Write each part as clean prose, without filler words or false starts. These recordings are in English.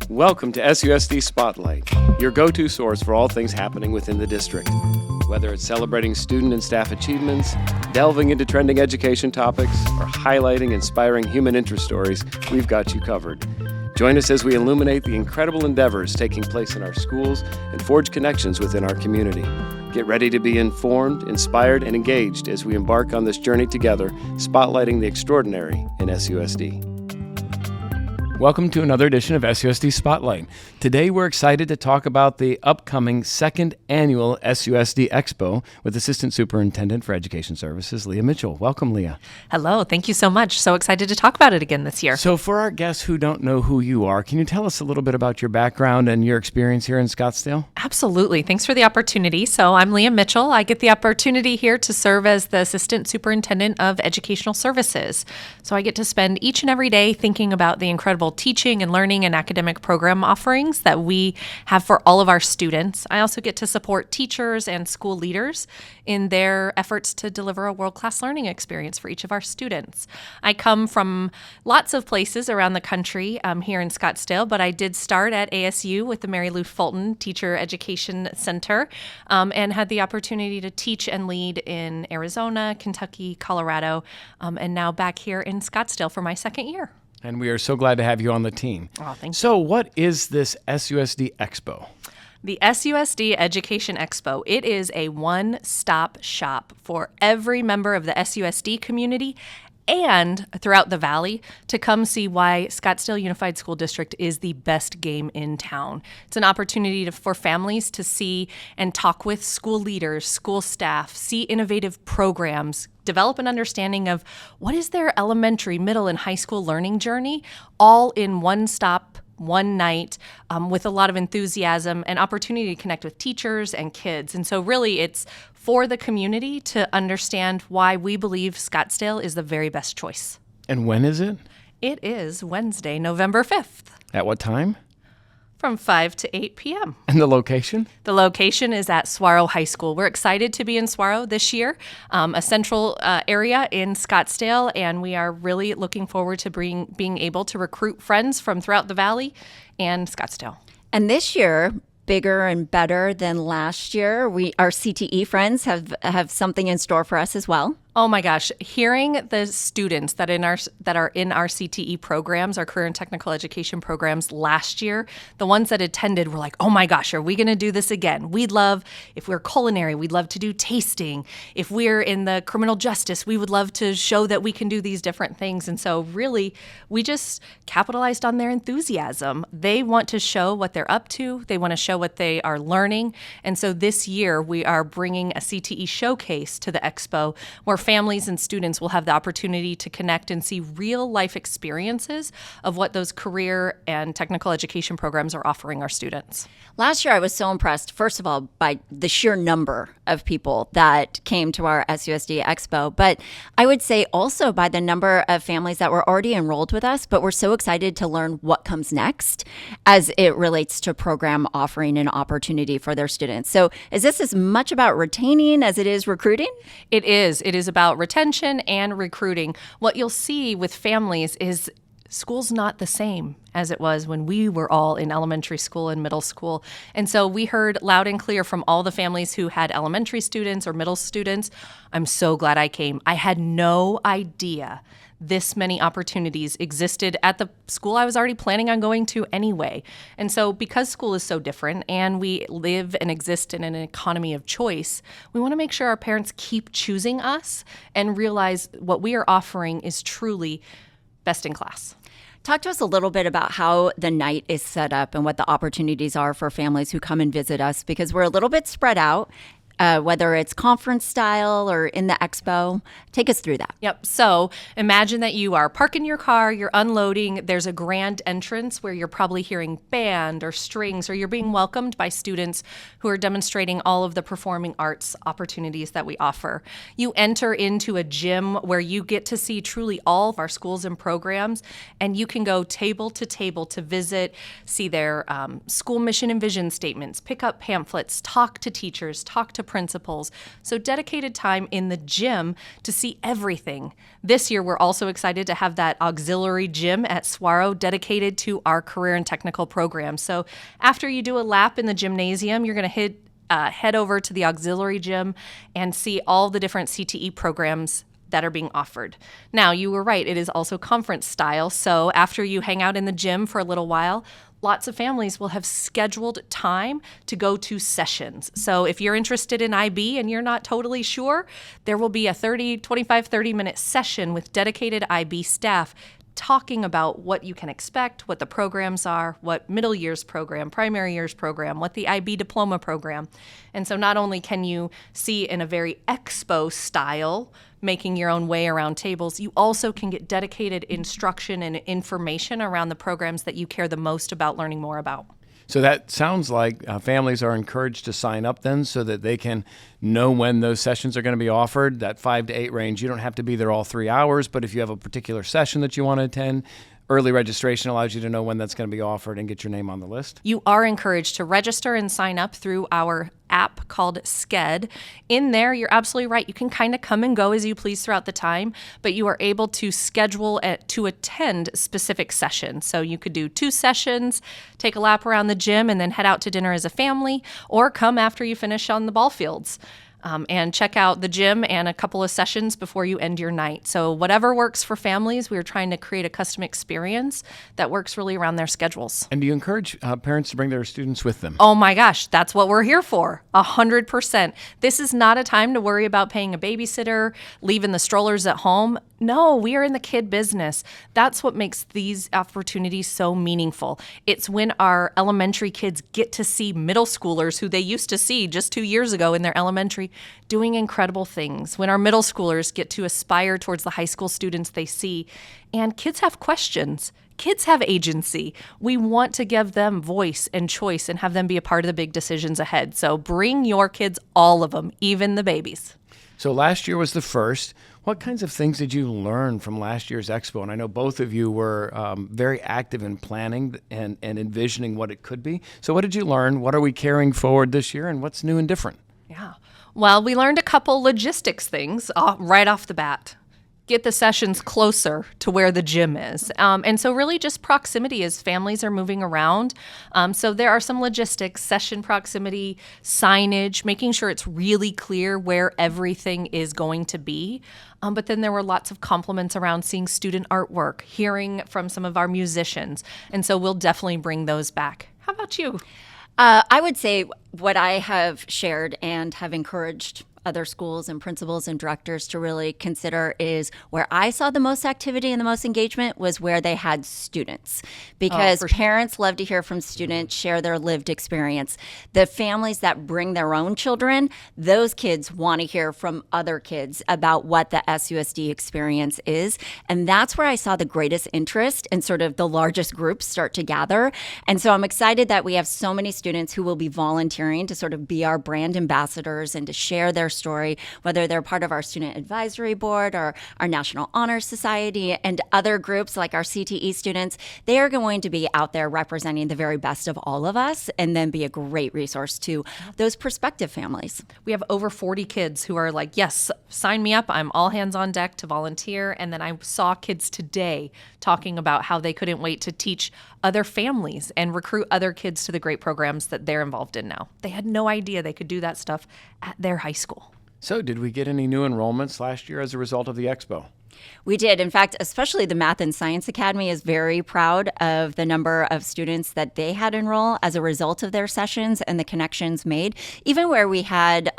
Welcome to SUSD Spotlight, your go-to source for all things happening within the district. Whether it's celebrating student and staff achievements, delving into trending education topics, or highlighting inspiring human interest stories, we've got you covered. Join us as we illuminate the incredible endeavors taking place in our schools and forge connections within our community. Get ready to be informed, inspired, and engaged as we embark on this journey together, spotlighting the extraordinary in SUSD. Welcome to another edition of SUSD Spotlight. Today we're excited to talk about the upcoming second annual SUSD Expo with Assistant Superintendent for Education Services Lea Mitchell. Welcome, Lea. Hello, thank you so much. So excited to talk about it again this year. So for our guests who don't know who you are, can you tell us a little bit about your background and your experience here in Scottsdale? Absolutely. Thanks for the opportunity. So I'm Lea Mitchell. I get the opportunity here to serve as the Assistant Superintendent of Educational Services. So I get to spend each and every day thinking about the incredible teaching and learning and academic program offerings that we have for all of our students. I also get to support teachers and school leaders in their efforts to deliver a world-class learning experience for each of our students. I come from lots of places around the country here in Scottsdale, but I did start at ASU with the Mary Lou Fulton Teacher Education Center and had the opportunity to teach and lead in Arizona, Kentucky, Colorado, and now back here in Scottsdale for my second year. And we are so glad to have you on the team. Oh, thank you. So what is this SUSD Expo? The SUSD Education Expo, it is a one-stop shop for every member of the SUSD community and throughout the Valley to come see why Scottsdale Unified School District is the best game in town. It's an opportunity for families to see and talk with school leaders, school staff, see innovative programs, develop an understanding of what is their elementary, middle, and high school learning journey, all in one stop, one night, with a lot of enthusiasm and opportunity to connect with teachers and kids. And so really it's for the community to understand why we believe Scottsdale is the very best choice. And when is it? It is Wednesday, November 5th. At what time? From 5 to 8 p.m. And the location? The location is at Saguaro High School. We're excited to be in Saguaro this year, a central area in Scottsdale, and we are really looking forward to being able to recruit friends from throughout the Valley and Scottsdale. And this year, bigger and better than last year, our CTE friends have something in store for us as well. Oh my gosh, hearing the students that are in our CTE programs, our career and technical education programs last year, the ones that attended were like, oh my gosh, are we going to do this again? We'd love, if we're culinary, we'd love to do tasting. If we're in the criminal justice, we would love to show that we can do these different things. And so really, we just capitalized on their enthusiasm. They want to show what they're up to. They want to show what they are learning. And so this year, we are bringing a CTE showcase to the expo where families and students will have the opportunity to connect and see real life experiences of what those career and technical education programs are offering our students. Last year, I was so impressed, first of all, by the sheer number of people that came to our SUSD Expo, but I would say also by the number of families that were already enrolled with us, but we're so excited to learn what comes next as it relates to program offering and opportunity for their students. So is this as much about retaining as it is recruiting? It is. It is about retention and recruiting. What you'll see with families is school's not the same as it was when we were all in elementary school and middle school. And so we heard loud and clear from all the families who had elementary students or middle students, I'm so glad I came. I had no idea this many opportunities existed at the school I was already planning on going to anyway. And so because school is so different and we live and exist in an economy of choice, we want to make sure our parents keep choosing us and realize what we are offering is truly best in class. Talk to us a little bit about how the night is set up and what the opportunities are for families who come and visit us, because we're a little bit spread out. Whether it's conference style or in the expo. Take us through that. Yep. So imagine that you are parking your car, you're unloading, there's a grand entrance where you're probably hearing band or strings, or you're being welcomed by students who are demonstrating all of the performing arts opportunities that we offer. You enter into a gym where you get to see truly all of our schools and programs, and you can go table to visit, see their school mission and vision statements, pick up pamphlets, talk to teachers, talk to principals. So dedicated time in the gym to see everything. This year, we're also excited to have that auxiliary gym at Saguaro dedicated to our career and technical programs. So after you do a lap in the gymnasium, you're going to head over to the auxiliary gym and see all the different CTE programs that are being offered. Now, you were right, it is also conference style. So after you hang out in the gym for a little while, lots of families will have scheduled time to go to sessions. So if you're interested in IB and you're not totally sure, there will be a 30-minute session with dedicated IB staff talking about what you can expect, what the programs are, what middle years program, primary years program, what the IB diploma program. And so not only can you see in a very expo style, making your own way around tables, you also can get dedicated instruction and information around the programs that you care the most about learning more about. So that sounds like families are encouraged to sign up then so that they can know when those sessions are going to be offered, that 5 to 8 range. You don't have to be there all 3 hours, but if you have a particular session that you want to attend, early registration allows you to know when that's going to be offered and get your name on the list. You are encouraged to register and sign up through our app called SCED. In there, you're absolutely right. You can kind of come and go as you please throughout the time, but you are able to schedule to attend specific sessions. So you could do 2 sessions, take a lap around the gym, and then head out to dinner as a family, or come after you finish on the ball fields. And check out the gym and a couple of sessions before you end your night. So whatever works for families, we're trying to create a custom experience that works really around their schedules. And do you encourage parents to bring their students with them? Oh my gosh, that's what we're here for, 100%. This is not a time to worry about paying a babysitter, leaving the strollers at home. No, we are in the kid business. That's what makes these opportunities so meaningful. It's when our elementary kids get to see middle schoolers who they used to see just 2 years ago in their elementary doing incredible things. When our middle schoolers get to aspire towards the high school students they see, and kids have questions. Kids have agency. We want to give them voice and choice and have them be a part of the big decisions ahead. So bring your kids, all of them, even the babies. So last year was the first. What kinds of things did you learn from last year's expo? And I know both of you were very active in planning and envisioning what it could be. So what did you learn? What are we carrying forward this year? And what's new and different? Yeah. Well, we learned a couple logistics things right off the bat. Get the sessions closer to where the gym is. And so really just proximity as families are moving around. So there are some logistics, session proximity, signage, making sure it's really clear where everything is going to be. But then there were lots of compliments around seeing student artwork, hearing from some of our musicians. And so we'll definitely bring those back. How about you? I would say what I have shared and have encouraged other schools and principals and directors to really consider is where I saw the most activity and the most engagement was where they had students, because parents love to hear from students, share their lived experience. The families that bring their own children, those kids want to hear from other kids about what the SUSD experience is. And that's where I saw the greatest interest and sort of the largest groups start to gather. And so I'm excited that we have so many students who will be volunteering to sort of be our brand ambassadors and to share their story, whether they're part of our Student Advisory Board or our National Honor Society and other groups like our CTE students. They are going to be out there representing the very best of all of us and then be a great resource to those prospective families. We have over 40 kids who are like, yes, sign me up. I'm all hands on deck to volunteer. And then I saw kids today talking about how they couldn't wait to teach other families and recruit other kids to the great programs that they're involved in now. They had no idea they could do that stuff at their high school. So did we get any new enrollments last year as a result of the expo? We did. In fact, especially the Math and Science Academy is very proud of the number of students that they had enroll as a result of their sessions and the connections made. Even where we had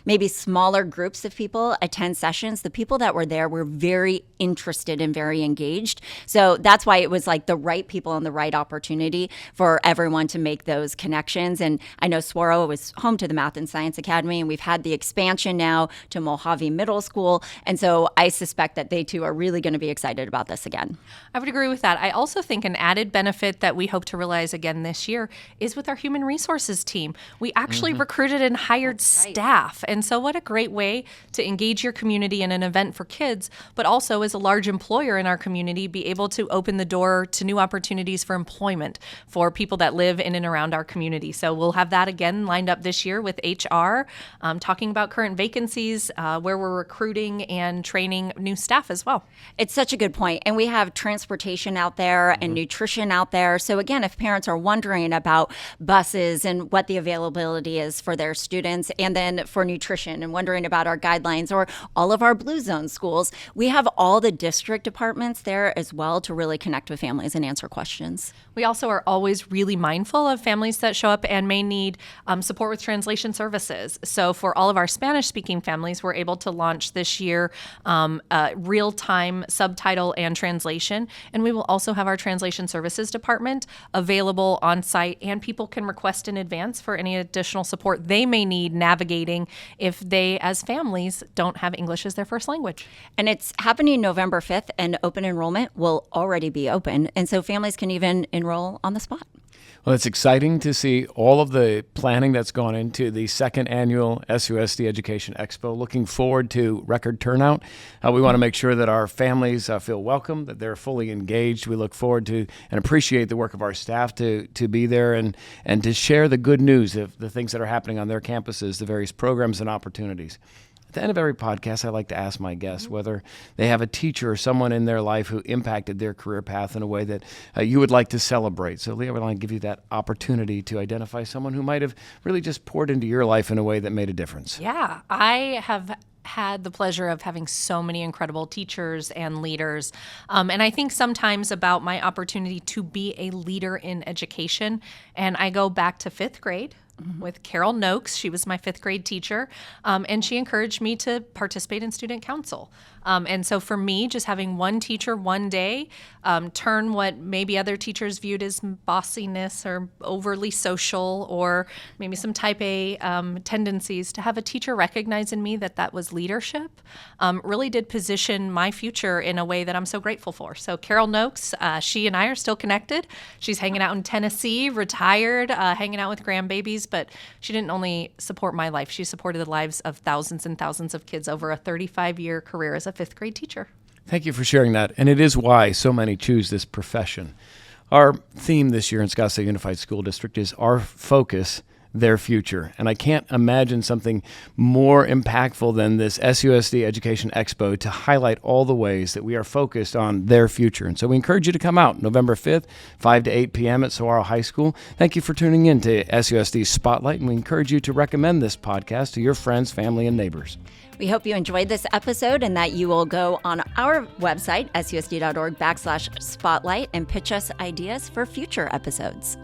maybe smaller groups of people attend sessions, the people that were there were very interested and very engaged. So that's why it was like the right people and the right opportunity for everyone to make those connections. And I know Saguaro was home to the Math and Science Academy, and we've had the expansion now to Mojave Middle School. And so I suspect that that they too are really going to be excited about this again. I would agree with that. I also think an added benefit that we hope to realize again this year is with our human resources team. We actually recruited and hired staff. And so what a great way to engage your community in an event for kids, but also as a large employer in our community, be able to open the door to new opportunities for employment for people that live in and around our community. So we'll have that again lined up this year with HR, talking about current vacancies, where we're recruiting and training new staff as well. It's such a good point. And we have transportation out there and nutrition out there. So again, if parents are wondering about buses and what the availability is for their students, and then for nutrition and wondering about our guidelines or all of our Blue Zone schools, we have all the district departments there as well to really connect with families and answer questions. We also are always really mindful of families that show up and may need support with translation services. So for all of our Spanish-speaking families, we're able to launch this year real-time subtitle and translation. And we will also have our translation services department available on site, and people can request in advance for any additional support they may need navigating if they, as families, don't have English as their first language. And it's happening November 5th, and open enrollment will already be open. And so families can even enroll on the spot. Well, it's exciting to see all of the planning that's gone into the second annual SUSD Education Expo. Looking forward to record turnout. We want to make sure that our families feel welcome, that they're fully engaged. We look forward to and appreciate the work of our staff to be there and to share the good news of the things that are happening on their campuses, the various programs and opportunities. At the end of every podcast, I like to ask my guests whether they have a teacher or someone in their life who impacted their career path in a way that you would like to celebrate. So, Lea, I would like to give you that opportunity to identify someone who might have really just poured into your life in a way that made a difference. Yeah, I have had the pleasure of having so many incredible teachers and leaders. And I think sometimes about my opportunity to be a leader in education. And I go back to fifth grade with Carol Noakes. She was my fifth grade teacher, and she encouraged me to participate in student council. And so for me, just having one teacher one day turn what maybe other teachers viewed as bossiness or overly social or maybe some type A tendencies, to have a teacher recognize in me that that was leadership, really did position my future in a way that I'm so grateful for. So Carol Noakes, she and I are still connected. She's hanging out in Tennessee, retired, hanging out with grandbabies, but she didn't only support my life, she supported the lives of thousands and thousands of kids over a 35-year career as a fifth grade teacher. Thank you for sharing that. And it is why so many choose this profession. Our theme this year in Scottsdale Unified School District is Our Focus, Their Future. And I can't imagine something more impactful than this SUSD Education Expo to highlight all the ways that we are focused on their future. And so we encourage you to come out November 5th, 5 to 8 p.m. at Saguaro High School. Thank you for tuning in to SUSD Spotlight, and we encourage you to recommend this podcast to your friends, family, and neighbors. We hope you enjoyed this episode and that you will go on our website, susd.org/spotlight, and pitch us ideas for future episodes.